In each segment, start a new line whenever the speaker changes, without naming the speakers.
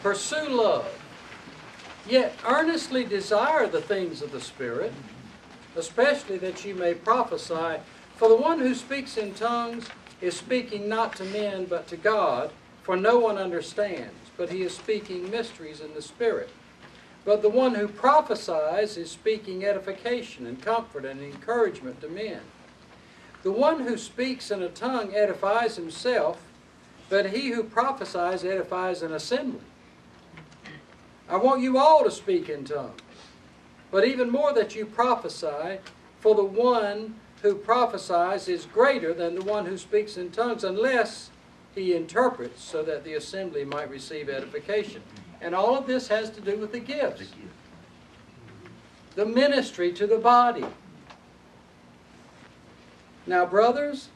pursue love, yet earnestly desire the things of the Spirit, especially that you may prophesy. For the one who speaks in tongues is speaking not to men, but to God, for no one understands, but he is speaking mysteries in the Spirit. But the one who prophesies is speaking edification and comfort and encouragement to men. The one who speaks in a tongue edifies himself, but he who prophesies edifies an assembly. I want you all to speak in tongues, but even more that you prophesy, for the one who prophesies is greater than the one who speaks in tongues, unless he interprets, so that the assembly might receive edification. And all of this has to do with the gifts. The ministry to the body. Now, brothers,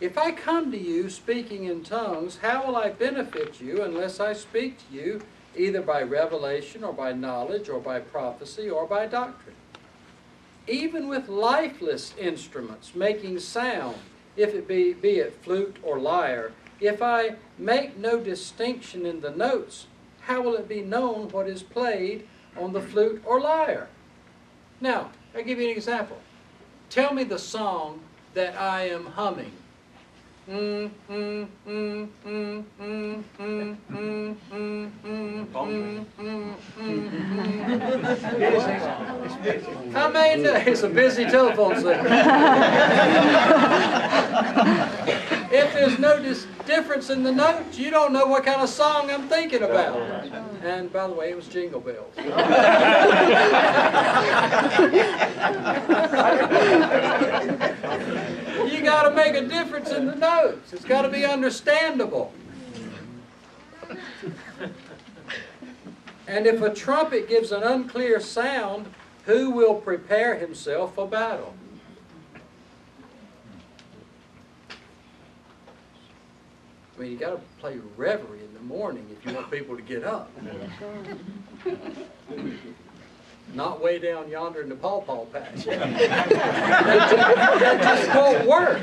if I come to you speaking in tongues, how will I benefit you unless I speak to you either by revelation or by knowledge or by prophecy or by doctrine? Even with lifeless instruments making sound, if it be it flute or lyre, if I make no distinction in the notes, how will it be known what is played on the flute or lyre? Now, I'll give you an example. Tell me the song that I am humming. How many know? It's a busy telephone signal. If there's no difference in the notes, you don't know what kind of song I'm thinking about. And by the way, it was Jingle Bells. You got to make a difference in the notes. It's got to be understandable. And if a trumpet gives an unclear sound, who will prepare himself for battle? I mean, you got to play reveille in the morning if you want people to get up. Not way down yonder in the pawpaw patch. That just won't work.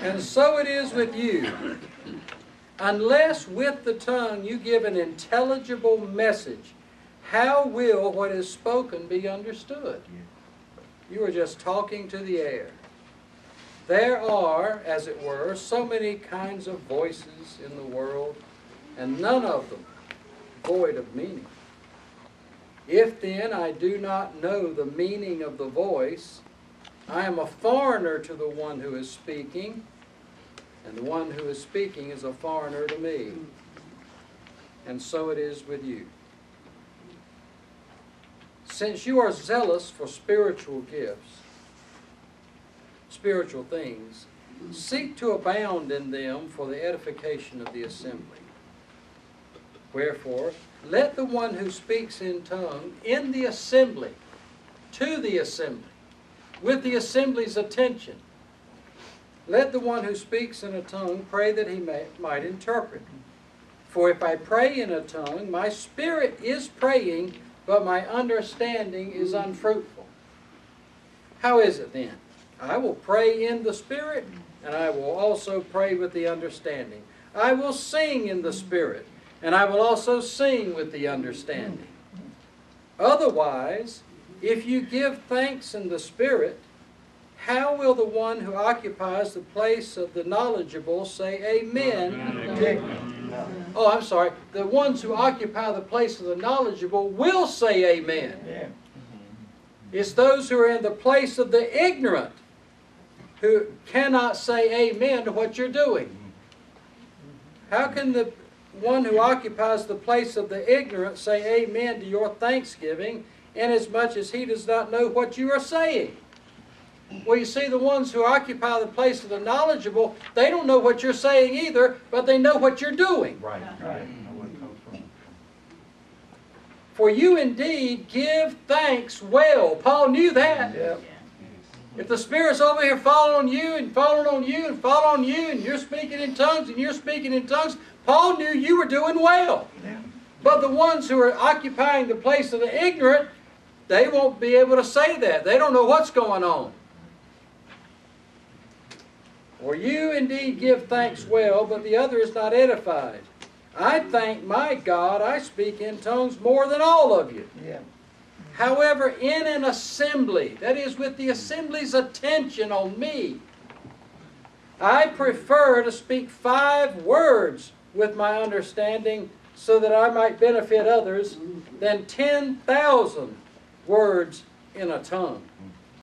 And so it is with you. Unless with the tongue you give an intelligible message, how will what is spoken be understood? You are just talking to the air. There are, as it were, so many kinds of voices in the world, and none of them void of meaning. If then I do not know the meaning of the voice, I am a foreigner to the one who is speaking, and the one who is speaking is a foreigner to me. And so it is with you. Since you are zealous for spiritual gifts, spiritual things, seek to abound in them for the edification of the assembly. Wherefore, let the one who speaks in tongue in the assembly, to the assembly, with the assembly's attention, let the one who speaks in a tongue pray that he might interpret. For if I pray in a tongue, my spirit is praying, but my understanding is unfruitful. How is it then? I will pray in the Spirit, and I will also pray with the understanding. I will sing in the Spirit, and I will also sing with the understanding. Otherwise, if you give thanks in the Spirit, how will the one who occupies the place of the knowledgeable say amen? Oh, I'm sorry. The ones who occupy the place of the knowledgeable will say amen. It's those who are in the place of the ignorant who cannot say amen to what you're doing. How can the one who occupies the place of the ignorant say amen to your thanksgiving, inasmuch as he does not know what you are saying? Well, you see, the ones who occupy the place of the knowledgeable, they don't know what you're saying either, but they know what you're doing.
Right.
For you indeed give thanks well. Paul knew that.
Yep.
If the Spirit's over here falling on you and falling on you and falling on you, and you're speaking in tongues and you're speaking in tongues, Paul knew you were doing well. But the ones who are occupying the place of the ignorant, they won't be able to say that. They don't know what's going on. Or you indeed give thanks well, but the other is not edified. I thank my God I speak in tongues more than all of you.
Yeah.
However, in an assembly, that is, with the assembly's attention on me, I prefer to speak 5 words with my understanding so that I might benefit others than 10,000 words in a tongue.